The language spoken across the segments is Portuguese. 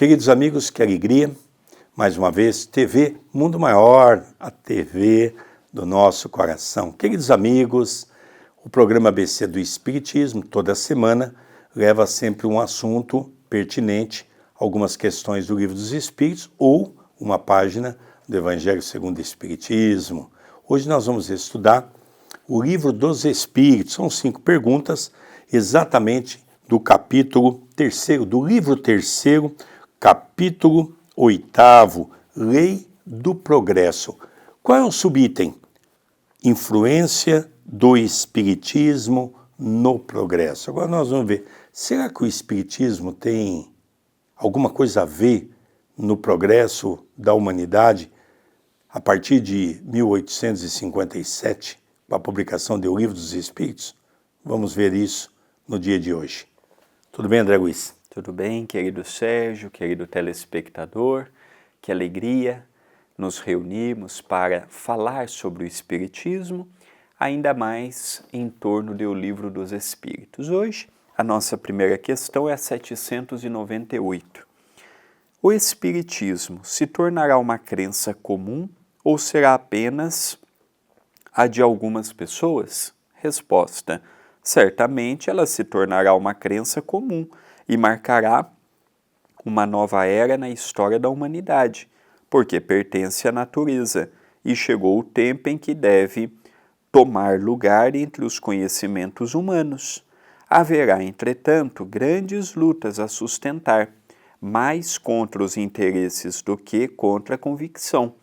Queridos amigos, que alegria, mais uma vez, TV Mundo Maior, a TV do nosso coração. Queridos amigos, o programa ABC do Espiritismo, toda semana, leva sempre um assunto pertinente, algumas questões do Livro dos Espíritos ou uma página do Evangelho segundo o Espiritismo. Hoje nós vamos estudar o Livro dos Espíritos, são 5 perguntas, exatamente do capítulo 3º, do livro 3º, capítulo 8º, Lei do Progresso. Qual é o subitem? Influência do Espiritismo no progresso. Agora nós vamos ver, será que o Espiritismo tem alguma coisa a ver no progresso da humanidade a partir de 1857, com a publicação do Livro dos Espíritos? Vamos ver isso no dia de hoje. Tudo bem, André Luiz? Tudo bem, querido Sérgio, querido telespectador, que alegria nos reunirmos para falar sobre o Espiritismo, ainda mais em torno do Livro dos Espíritos. Hoje, a nossa primeira questão é a 798. O Espiritismo se tornará uma crença comum ou será apenas a de algumas pessoas? Resposta: certamente ela se tornará uma crença comum e marcará uma nova era na história da humanidade, porque pertence à natureza e chegou o tempo em que deve tomar lugar entre os conhecimentos humanos. Haverá, entretanto, grandes lutas a sustentar, mais contra os interesses do que contra a convicção,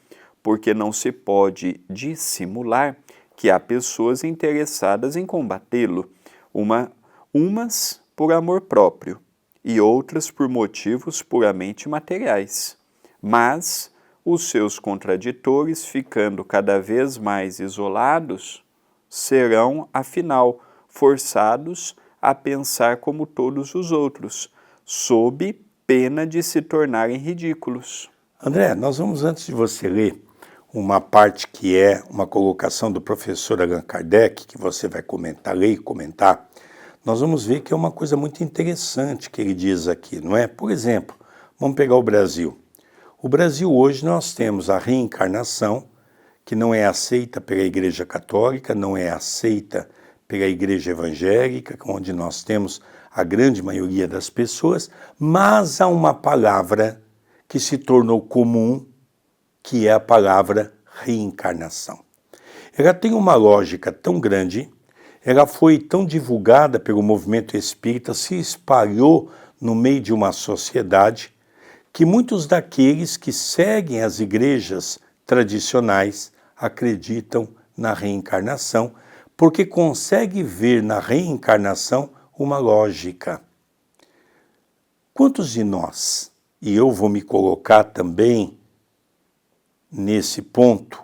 porque não se pode dissimular que há pessoas interessadas em combatê-lo, umas por amor próprio e outras por motivos puramente materiais. Mas os seus contraditores, ficando cada vez mais isolados, serão, afinal, forçados a pensar como todos os outros, sob pena de se tornarem ridículos. André, nós vamos, antes de você ler, uma parte que é uma colocação do professor Allan Kardec, que você vai comentar, ler e comentar, nós vamos ver que é uma coisa muito interessante que ele diz aqui, não é? Por exemplo, vamos pegar o Brasil. O Brasil hoje nós temos a reencarnação, que não é aceita pela Igreja Católica, não é aceita pela Igreja Evangélica, onde nós temos a grande maioria das pessoas, mas há uma palavra que se tornou comum, que é a palavra reencarnação. Ela tem uma lógica tão grande, ela foi tão divulgada pelo movimento espírita, se espalhou no meio de uma sociedade, que muitos daqueles que seguem as igrejas tradicionais acreditam na reencarnação, porque conseguem ver na reencarnação uma lógica. Quantos de nós, e eu vou me colocar também nesse ponto,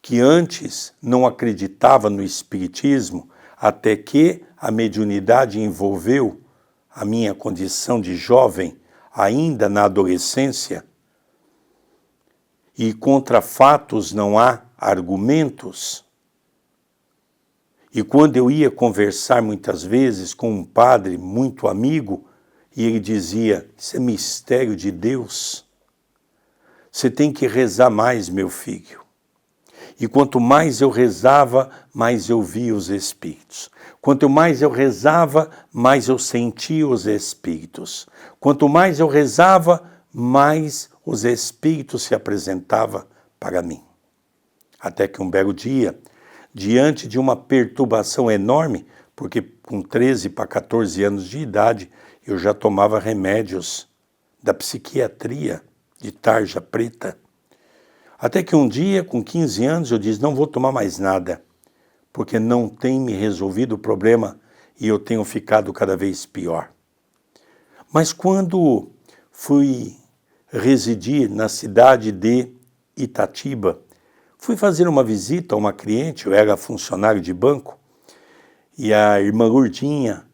que antes não acreditava no Espiritismo, até que a mediunidade envolveu a minha condição de jovem, ainda na adolescência, e contra fatos não há argumentos. E quando eu ia conversar muitas vezes com um padre muito amigo, e ele dizia, isso é mistério de Deus, você tem que rezar mais, meu filho. E quanto mais eu rezava, mais eu via os Espíritos. Quanto mais eu rezava, mais eu sentia os Espíritos. Quanto mais eu rezava, mais os Espíritos se apresentavam para mim. Até que um belo dia, diante de uma perturbação enorme, porque com 13 para 14 anos de idade, eu já tomava remédios da psiquiatria, de tarja preta. Até que um dia, com 15 anos, eu disse, não vou tomar mais nada, porque não tem me resolvido o problema e eu tenho ficado cada vez pior. Mas quando fui residir na cidade de Itatiba, fui fazer uma visita a uma cliente, eu era funcionário de banco, e a irmã Lourdinha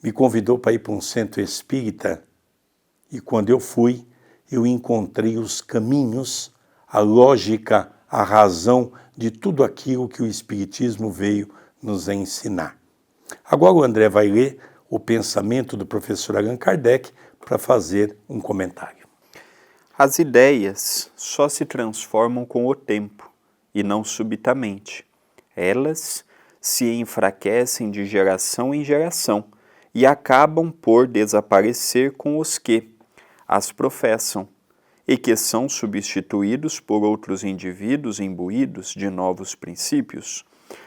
me convidou para ir para um centro espírita, e quando eu fui, eu encontrei os caminhos, a lógica, a razão de tudo aquilo que o Espiritismo veio nos ensinar. Agora o André vai ler o pensamento do professor Allan Kardec para fazer um comentário. As ideias só se transformam com o tempo e não subitamente. Elas se enfraquecem de geração em geração e acabam por desaparecer com os que as professam e que são substituídos por outros indivíduos imbuídos de novos princípios,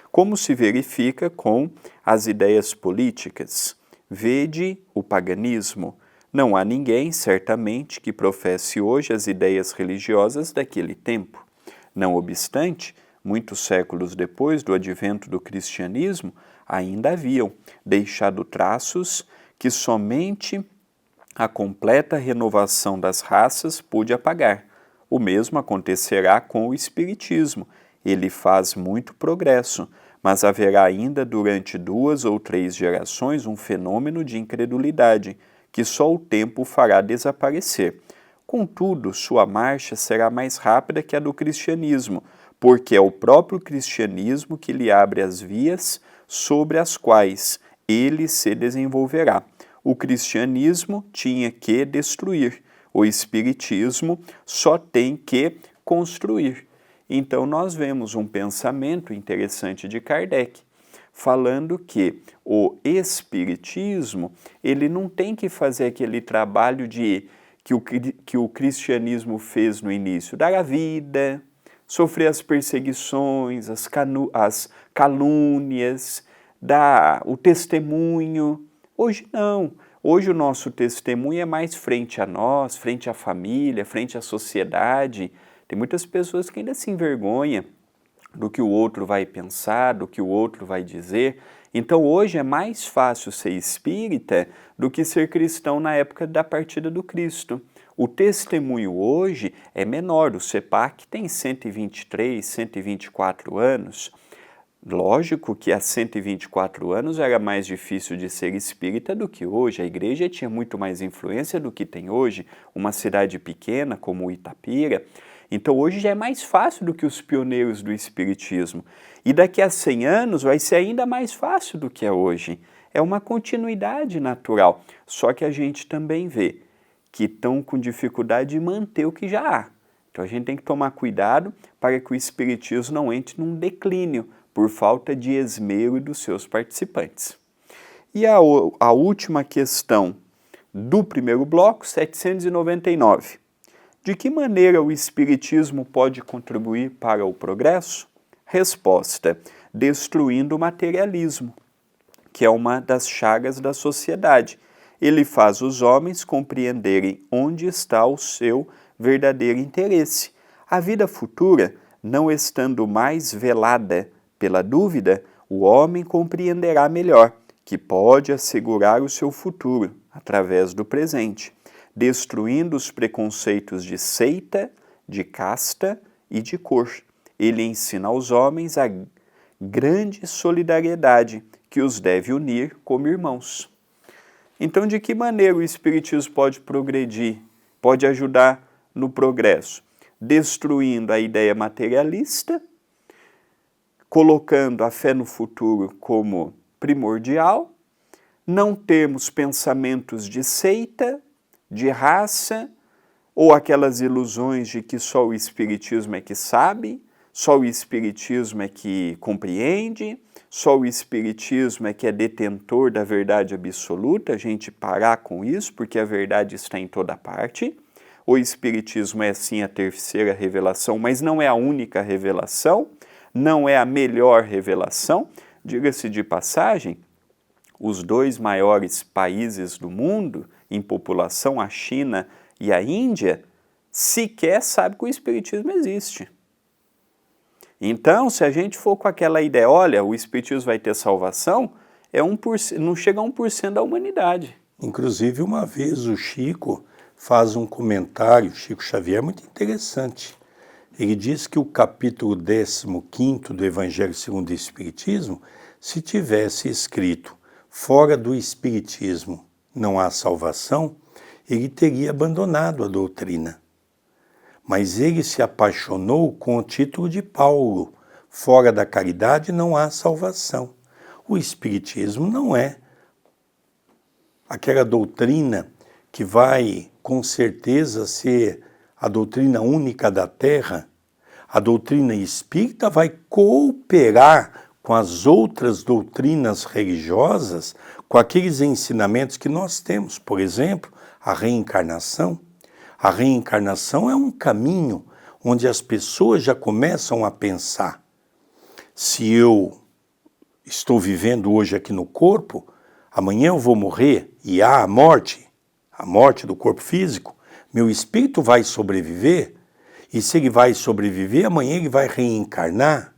como se verifica com as ideias políticas. Vede o paganismo. Não há ninguém, certamente, que professe hoje as ideias religiosas daquele tempo. Não obstante, muitos séculos depois do advento do cristianismo, ainda haviam deixado traços que somente a completa renovação das raças pôde apagar. O mesmo acontecerá com o espiritismo. Ele faz muito progresso, mas haverá ainda durante 2 ou 3 gerações um fenômeno de incredulidade, que só o tempo fará desaparecer. Contudo, sua marcha será mais rápida que a do cristianismo, porque é o próprio cristianismo que lhe abre as vias sobre as quais ele se desenvolverá. O cristianismo tinha que destruir, o espiritismo só tem que construir. Então nós vemos um pensamento interessante de Kardec, falando que o espiritismo, ele não tem que fazer aquele trabalho que o cristianismo fez no início, dar a vida, sofrer as perseguições, as calúnias, dar o testemunho. Hoje não. Hoje o nosso testemunho é mais frente a nós, frente à família, frente à sociedade. Tem muitas pessoas que ainda se envergonham do que o outro vai pensar, do que o outro vai dizer. Então hoje é mais fácil ser espírita do que ser cristão na época da partida do Cristo. O testemunho hoje é menor, o CEPAC tem 123, 124 anos. Lógico que há 124 anos era mais difícil de ser espírita do que hoje. A igreja tinha muito mais influência do que tem hoje, uma cidade pequena como Itapira. Então hoje já é mais fácil do que os pioneiros do espiritismo. E daqui a 100 anos vai ser ainda mais fácil do que é hoje. É uma continuidade natural. Só que a gente também vê que estão com dificuldade de manter o que já há. Então a gente tem que tomar cuidado para que o espiritismo não entre num declínio por falta de esmero dos seus participantes. E a última questão do primeiro bloco, 799. De que maneira o espiritismo pode contribuir para o progresso? Resposta: destruindo o materialismo, que é uma das chagas da sociedade. Ele faz os homens compreenderem onde está o seu verdadeiro interesse. A vida futura, não estando mais velada pela dúvida, o homem compreenderá melhor que pode assegurar o seu futuro através do presente, destruindo os preconceitos de seita, de casta e de cor. Ele ensina aos homens a grande solidariedade que os deve unir como irmãos. Então, de que maneira o espiritismo pode progredir, pode ajudar no progresso? Destruindo a ideia materialista, colocando a fé no futuro como primordial, não termos pensamentos de seita, de raça, ou aquelas ilusões de que só o espiritismo é que sabe, só o espiritismo é que compreende, só o espiritismo é que é detentor da verdade absoluta. A gente parar com isso, porque a verdade está em toda parte. O espiritismo é sim a terceira revelação, mas não é a única revelação, não é a melhor revelação. Diga-se de passagem, os 2 maiores países do mundo em população, a China e a Índia, sequer sabem que o espiritismo existe. Então, se a gente for com aquela ideia, olha, o espiritismo vai ter salvação, não chega a 1% da humanidade. Inclusive, uma vez o Chico faz um comentário, Chico Xavier, muito interessante. Ele diz que o capítulo 15º do Evangelho segundo o Espiritismo, se tivesse escrito fora do Espiritismo não há salvação, ele teria abandonado a doutrina. Mas ele se apaixonou com o título de Paulo, fora da caridade não há salvação. O Espiritismo não é aquela doutrina que vai, com certeza, ser a doutrina única da Terra, a doutrina espírita vai cooperar com as outras doutrinas religiosas, com aqueles ensinamentos que nós temos. Por exemplo, a reencarnação. A reencarnação é um caminho onde as pessoas já começam a pensar: se eu estou vivendo hoje aqui no corpo, amanhã eu vou morrer e há a morte do corpo físico, meu espírito vai sobreviver, e se ele vai sobreviver, amanhã ele vai reencarnar.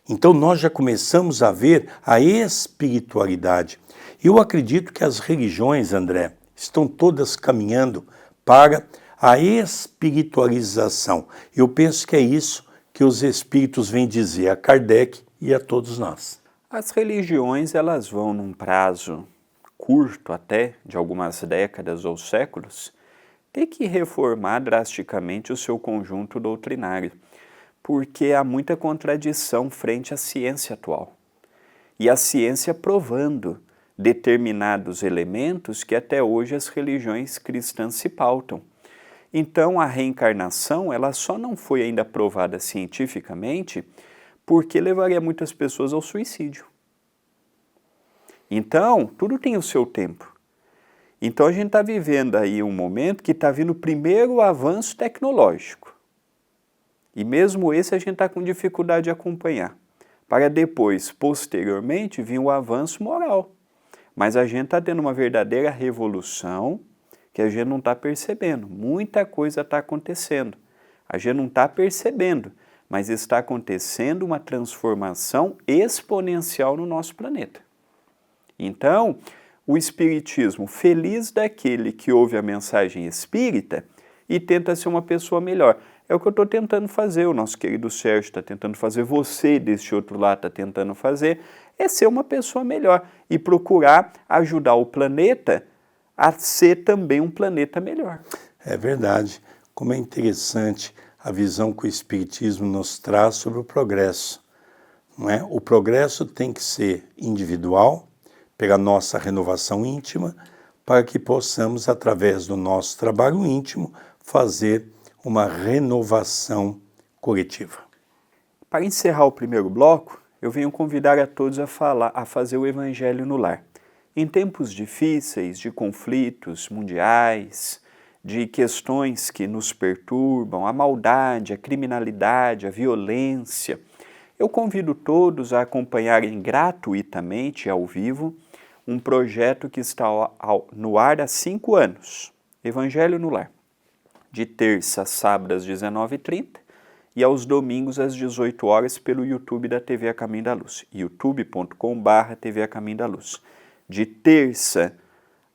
Então nós já começamos a ver a espiritualidade. Eu acredito que as religiões, André, estão todas caminhando para a espiritualização. Eu penso que é isso que os espíritos vêm dizer a Kardec e a todos nós. As religiões, elas vão num prazo curto até, de algumas décadas ou séculos, ter que reformar drasticamente o seu conjunto doutrinário, porque há muita contradição frente à ciência atual. E a ciência provando determinados elementos que até hoje as religiões cristãs se pautam. Então a reencarnação, ela só não foi ainda provada cientificamente porque levaria muitas pessoas ao suicídio. Então, tudo tem o seu tempo. Então a gente está vivendo aí um momento que está vindo o primeiro avanço tecnológico. E mesmo esse a gente está com dificuldade de acompanhar. Para depois, posteriormente, vir o avanço moral. Mas a gente está tendo uma verdadeira revolução que a gente não está percebendo. Muita coisa está acontecendo. A gente não está percebendo, mas está acontecendo uma transformação exponencial no nosso planeta. Então, o Espiritismo, feliz daquele que ouve a mensagem espírita e tenta ser uma pessoa melhor. É o que eu estou tentando fazer, o nosso querido Sérgio está tentando fazer, você deste outro lado está tentando fazer, é ser uma pessoa melhor e procurar ajudar o planeta a ser também um planeta melhor. É verdade. Como é interessante a visão que o Espiritismo nos traz sobre o progresso. Não é? O progresso tem que ser individual, pela nossa renovação íntima, para que possamos, através do nosso trabalho íntimo, fazer uma renovação coletiva. Para encerrar o primeiro bloco, eu venho convidar a todos a fazer o Evangelho no lar. Em tempos difíceis, de conflitos mundiais, de questões que nos perturbam, a maldade, a criminalidade, a violência, eu convido todos a acompanharem gratuitamente, ao vivo, um projeto que está no ar há 5 anos, Evangelho no Lar, de terça a sábado às 19h30 e aos domingos às 18 horas pelo YouTube da TV A Caminho da Luz, youtube.com/TV A Caminho da Luz, de terça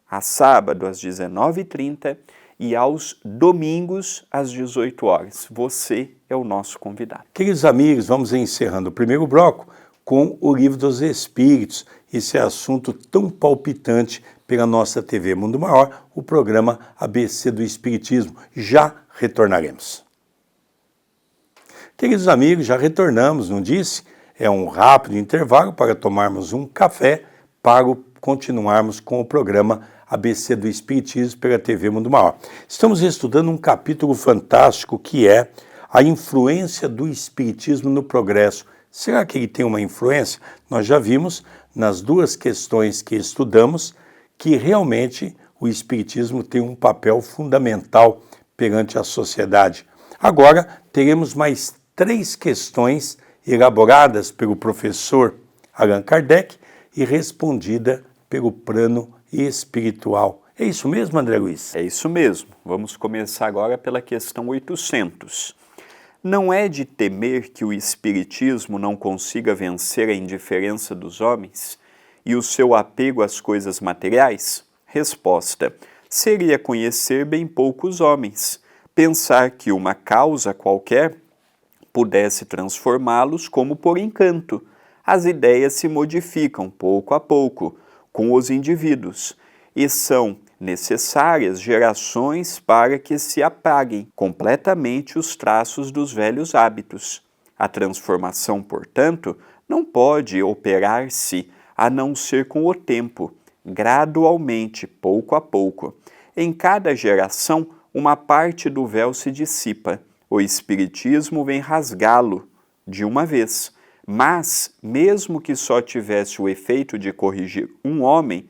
a sábado às 19h30 e aos domingos às 18 horas. Você é o nosso convidado. Queridos amigos, vamos encerrando o primeiro bloco com o Livro dos Espíritos, esse assunto tão palpitante pela nossa TV Mundo Maior, o programa ABC do Espiritismo. Já retornaremos. Queridos amigos, já retornamos, não disse? É um rápido intervalo para tomarmos um café para continuarmos com o programa ABC do Espiritismo pela TV Mundo Maior. Estamos estudando um capítulo fantástico que é a influência do Espiritismo no progresso. Será que ele tem uma influência? Nós já vimos nas 2 questões que estudamos que realmente o Espiritismo tem um papel fundamental perante a sociedade. Agora teremos mais 3 questões elaboradas pelo professor Allan Kardec e respondida pelo plano espiritual. É isso mesmo, André Luiz? É isso mesmo. Vamos começar agora pela questão 800. Não é de temer que o Espiritismo não consiga vencer a indiferença dos homens e o seu apego às coisas materiais? Resposta: seria conhecer bem poucos homens, pensar que uma causa qualquer pudesse transformá-los como por encanto. As ideias se modificam pouco a pouco com os indivíduos e são necessárias gerações para que se apaguem completamente os traços dos velhos hábitos. A transformação, portanto, não pode operar-se a não ser com o tempo, gradualmente, pouco a pouco. Em cada geração, uma parte do véu se dissipa. O Espiritismo vem rasgá-lo de uma vez. Mas, mesmo que só tivesse o efeito de corrigir um homem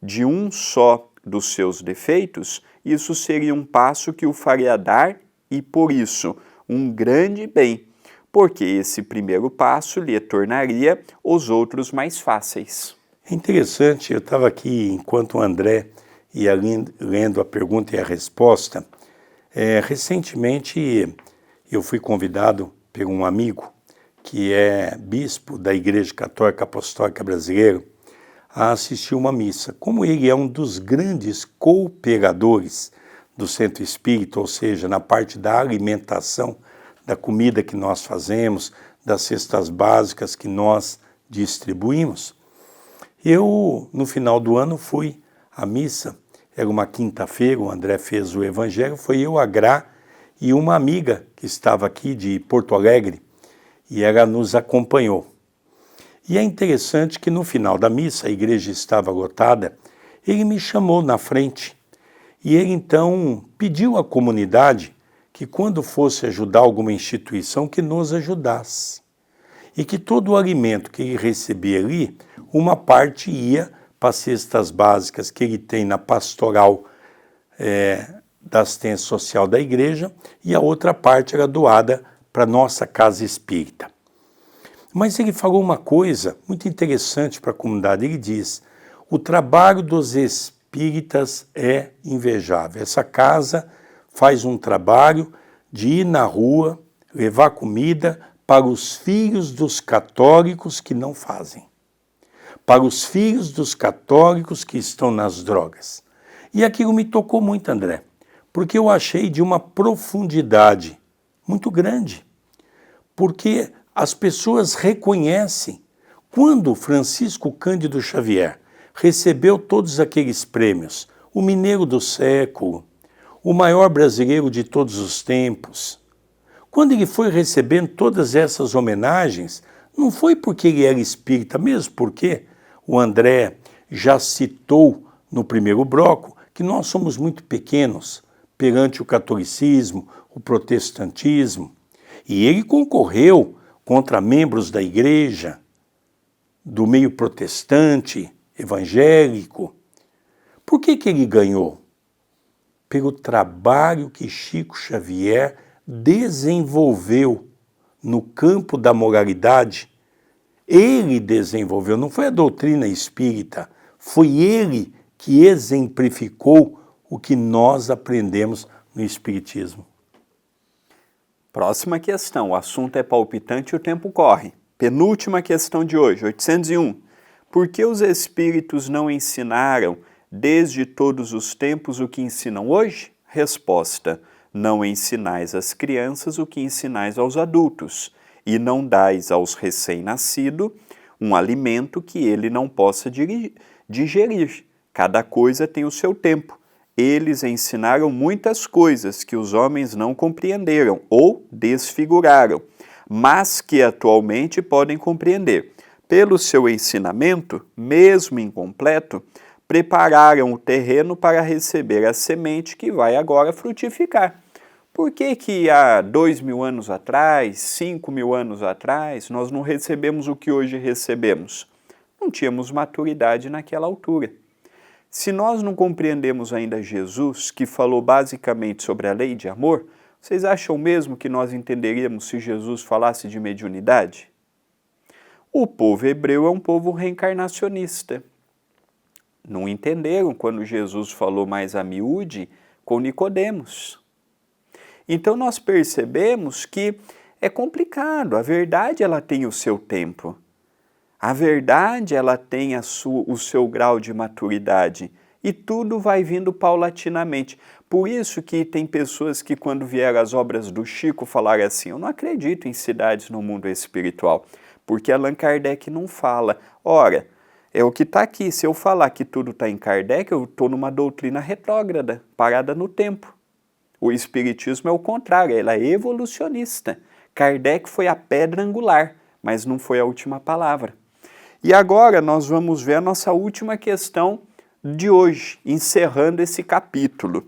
de um só dos seus defeitos, isso seria um passo que o faria dar, e por isso, um grande bem, porque esse primeiro passo lhe tornaria os outros mais fáceis. É interessante, eu estava aqui, enquanto o André ia lendo a pergunta e a resposta, recentemente eu fui convidado por um amigo, que é bispo da Igreja Católica Apostólica Brasileira, a assistir uma missa. Como ele é um dos grandes cooperadores do Centro Espírita, ou seja, na parte da alimentação, da comida que nós fazemos, das cestas básicas que nós distribuímos, eu, no final do ano, fui à missa. Era uma quinta-feira, o André fez o evangelho, foi eu, a Gra e uma amiga que estava aqui de Porto Alegre, e ela nos acompanhou. E é interessante que no final da missa, a igreja estava lotada, ele me chamou na frente, e ele então pediu à comunidade que quando fosse ajudar alguma instituição, que nos ajudasse. E que todo o alimento que ele recebia ali, uma parte ia para as cestas básicas que ele tem na pastoral da assistência social da igreja, e a outra parte era doada para a nossa casa espírita. Mas ele falou uma coisa muito interessante para a comunidade. Ele diz: o trabalho dos espíritas é invejável. Essa casa faz um trabalho de ir na rua, levar comida para os filhos dos católicos que não fazem, para os filhos dos católicos que estão nas drogas. E aquilo me tocou muito, André, porque eu achei de uma profundidade muito grande, porque as pessoas reconhecem. Quando Francisco Cândido Xavier recebeu todos aqueles prêmios, o Mineiro do Século, o maior brasileiro de todos os tempos, quando ele foi recebendo todas essas homenagens, não foi porque ele era espírita, mesmo porque o André já citou no primeiro bloco que nós somos muito pequenos perante o catolicismo, o protestantismo, e ele concorreu contra membros da igreja, do meio protestante, evangélico. Por que ele ganhou? Pelo trabalho que Chico Xavier desenvolveu no campo da moralidade. Ele desenvolveu, não foi a doutrina espírita, foi ele que exemplificou o que nós aprendemos no Espiritismo. Próxima questão, o assunto é palpitante e o tempo corre. Penúltima questão de hoje, 801. Por que os espíritos não ensinaram desde todos os tempos o que ensinam hoje? Resposta: não ensinais às crianças o que ensinais aos adultos, e não dais aos recém-nascidos um alimento que ele não possa digerir. Cada coisa tem o seu tempo. Eles ensinaram muitas coisas que os homens não compreenderam ou desfiguraram, mas que atualmente podem compreender. Pelo seu ensinamento, mesmo incompleto, prepararam o terreno para receber a semente que vai agora frutificar. Por que há 2.000 anos atrás, 5.000 anos atrás, nós não recebemos o que hoje recebemos? Não tínhamos maturidade naquela altura. Se nós não compreendemos ainda Jesus, que falou basicamente sobre a lei de amor, vocês acham mesmo que nós entenderíamos se Jesus falasse de mediunidade? O povo hebreu é um povo reencarnacionista. Não entenderam quando Jesus falou mais a miúde com Nicodemos. Então nós percebemos que é complicado. A verdade ela tem o seu tempo. A verdade ela tem o seu grau de maturidade. E tudo vai vindo paulatinamente. Por isso que tem pessoas que quando vieram as obras do Chico falaram assim: eu não acredito em cidades no mundo espiritual. Porque Allan Kardec não fala. Ora, é o que está aqui. Se eu falar que tudo está em Kardec, eu estou numa doutrina retrógrada, parada no tempo. O Espiritismo é o contrário, ela é evolucionista. Kardec foi a pedra angular, mas não foi a última palavra. E agora nós vamos ver a nossa última questão de hoje, encerrando esse capítulo.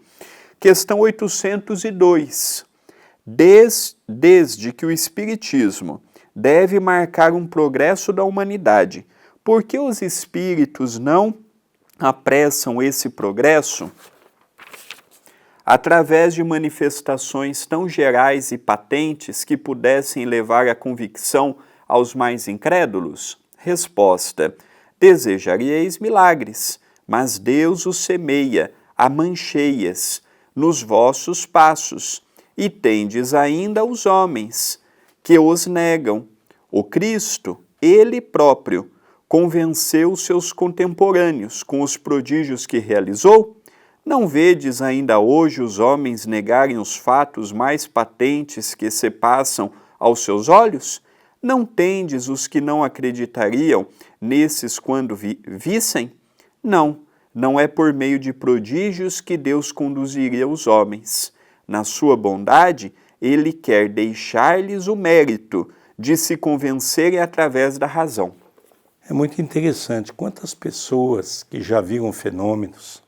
Questão 802. Desde que o Espiritismo deve marcar um progresso da humanidade, por que os espíritos não apressam esse progresso? Através de manifestações tão gerais e patentes que pudessem levar à convicção aos mais incrédulos? Resposta: desejaríeis milagres, mas Deus os semeia a mancheias nos vossos passos, e tendes ainda os homens, que os negam. O Cristo, Ele próprio, convenceu seus contemporâneos com os prodígios que realizou? Não vedes ainda hoje os homens negarem os fatos mais patentes que se passam aos seus olhos? Não tendes os que não acreditariam nesses quando vissem? Não é por meio de prodígios que Deus conduziria os homens. Na sua bondade, Ele quer deixar-lhes o mérito de se convencerem através da razão. É muito interessante quantas pessoas que já viram fenômenos,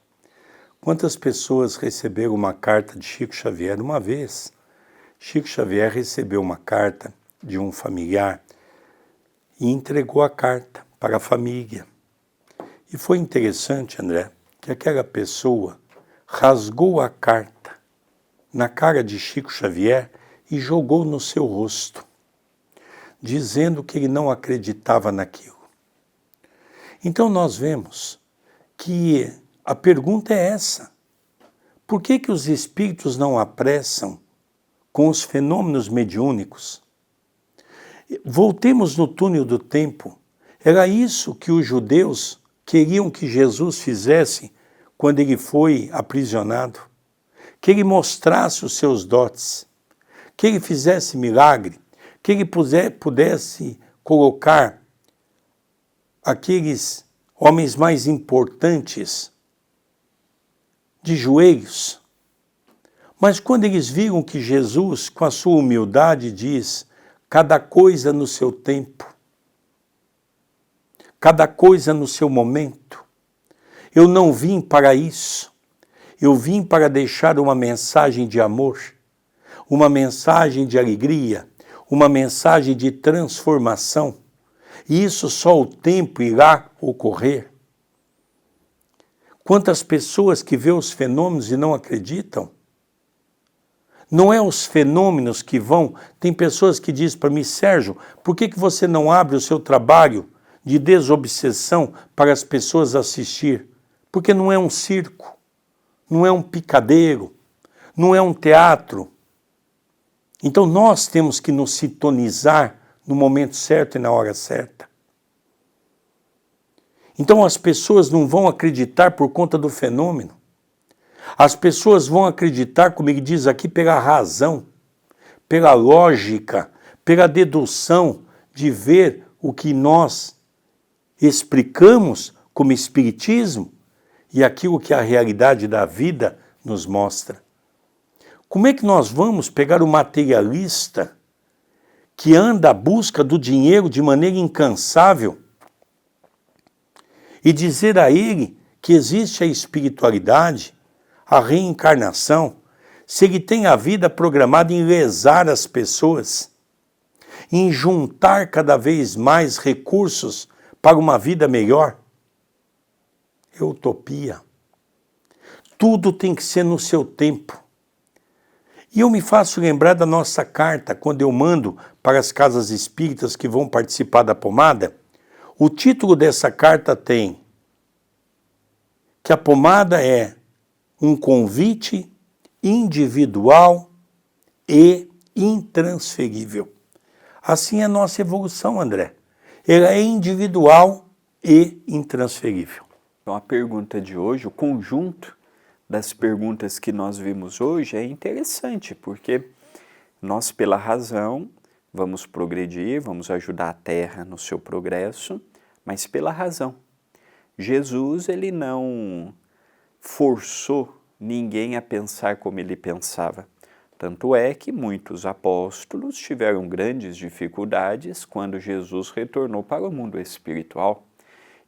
quantas pessoas receberam uma carta de Chico Xavier. Uma vez, Chico Xavier recebeu uma carta de um familiar e entregou a carta para a família. E foi interessante, André, que aquela pessoa rasgou a carta na cara de Chico Xavier e jogou no seu rosto, dizendo que ele não acreditava naquilo. Então nós vemos que a pergunta é essa: por que os espíritos não apressam com os fenômenos mediúnicos? Voltemos no túnel do tempo. Era isso que os judeus queriam que Jesus fizesse quando ele foi aprisionado. Que ele mostrasse os seus dotes, que ele fizesse milagre, que ele pudesse colocar aqueles homens mais importantes de joelhos. Mas quando eles viram que Jesus, com a sua humildade, diz: cada coisa no seu tempo, cada coisa no seu momento, eu não vim para isso, eu vim para deixar uma mensagem de amor, uma mensagem de alegria, uma mensagem de transformação, e isso só o tempo irá ocorrer. Quantas pessoas que vê os fenômenos e não acreditam? Não é os fenômenos que vão. Tem pessoas que dizem para mim: Sérgio, por que você não abre o seu trabalho de desobsessão para as pessoas assistir? Porque não é um circo, não é um picadeiro, não é um teatro. Então nós temos que nos sintonizar no momento certo e na hora certa. Então as pessoas não vão acreditar por conta do fenômeno. As pessoas vão acreditar, como ele diz aqui, pela razão, pela lógica, pela dedução de ver o que nós explicamos como espiritismo e aquilo que a realidade da vida nos mostra. Como é que nós vamos pegar o materialista que anda à busca do dinheiro de maneira incansável e dizer a ele que existe a espiritualidade, a reencarnação, se ele tem a vida programada em lesar as pessoas, em juntar cada vez mais recursos para uma vida melhor? É utopia. Tudo tem que ser no seu tempo. E eu me faço lembrar da nossa carta, quando eu mando para as casas espíritas que vão participar da pomada. O título dessa carta tem que a pomada é um convite individual e intransferível. Assim é a nossa evolução, André. Ela é individual e intransferível. Então a pergunta de hoje, o conjunto das perguntas que nós vimos hoje é interessante, porque nós, pela razão, vamos progredir, vamos ajudar a Terra no seu progresso, mas pela razão. Jesus, ele não forçou ninguém a pensar como ele pensava. Tanto é que muitos apóstolos tiveram grandes dificuldades quando Jesus retornou para o mundo espiritual.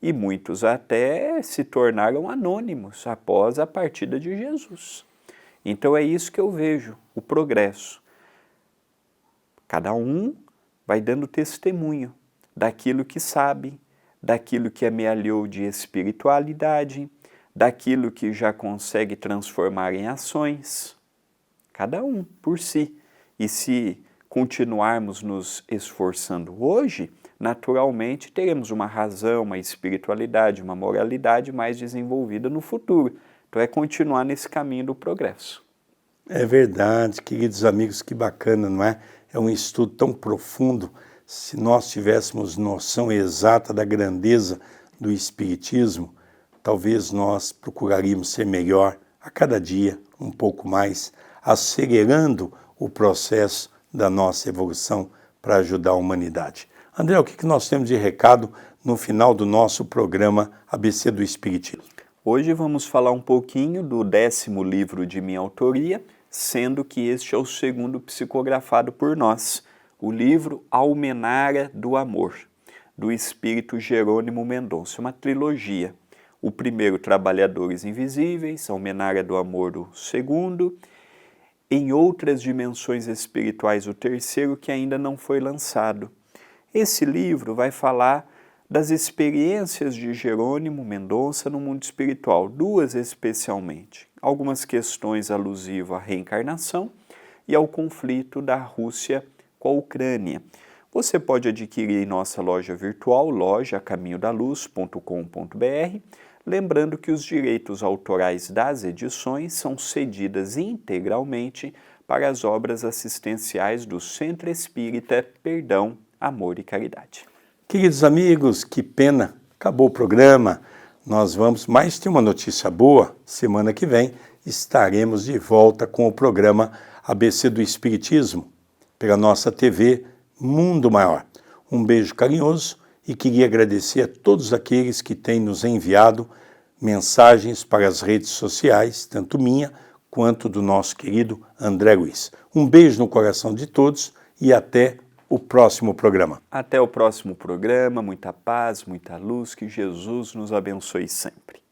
E muitos até se tornaram anônimos após a partida de Jesus. Então é isso que eu vejo, o progresso. Cada um vai dando testemunho daquilo que sabe, daquilo que amealhou de espiritualidade, daquilo que já consegue transformar em ações. Cada um por si. E se continuarmos nos esforçando hoje, naturalmente teremos uma razão, uma espiritualidade, uma moralidade mais desenvolvida no futuro. Então é continuar nesse caminho do progresso. É verdade, queridos amigos, que bacana, não é? É um estudo tão profundo. Se nós tivéssemos noção exata da grandeza do Espiritismo, talvez nós procuraríamos ser melhor a cada dia, um pouco mais, acelerando o processo da nossa evolução para ajudar a humanidade. André, o que nós temos de recado no final do nosso programa ABC do Espiritismo? Hoje vamos falar um pouquinho do 10º livro de minha autoria, sendo que este é o 2º psicografado por nós, o livro Almenara do Amor, do espírito Jerônimo Mendonça, uma trilogia. O primeiro, Trabalhadores Invisíveis, Almenara do Amor, o 2º, Em Outras Dimensões Espirituais, o 3º, que ainda não foi lançado. Esse livro vai falar das experiências de Jerônimo Mendonça no mundo espiritual, 2 especialmente. Algumas questões alusivas à reencarnação e ao conflito da Rússia com a Ucrânia. Você pode adquirir em nossa loja virtual, loja-caminhodaluz.com.br, lembrando que os direitos autorais das edições são cedidas integralmente para as obras assistenciais do Centro Espírita Perdão, Amor e Caridade. Queridos amigos, que pena, acabou o programa. Nós vamos, mas tem uma notícia boa, semana que vem estaremos de volta com o programa ABC do Espiritismo, pela nossa TV Mundo Maior. Um beijo carinhoso e queria agradecer a todos aqueles que têm nos enviado mensagens para as redes sociais, tanto minha quanto do nosso querido André Luiz. Um beijo no coração de todos e até o próximo programa. Até o próximo programa, muita paz, muita luz, que Jesus nos abençoe sempre.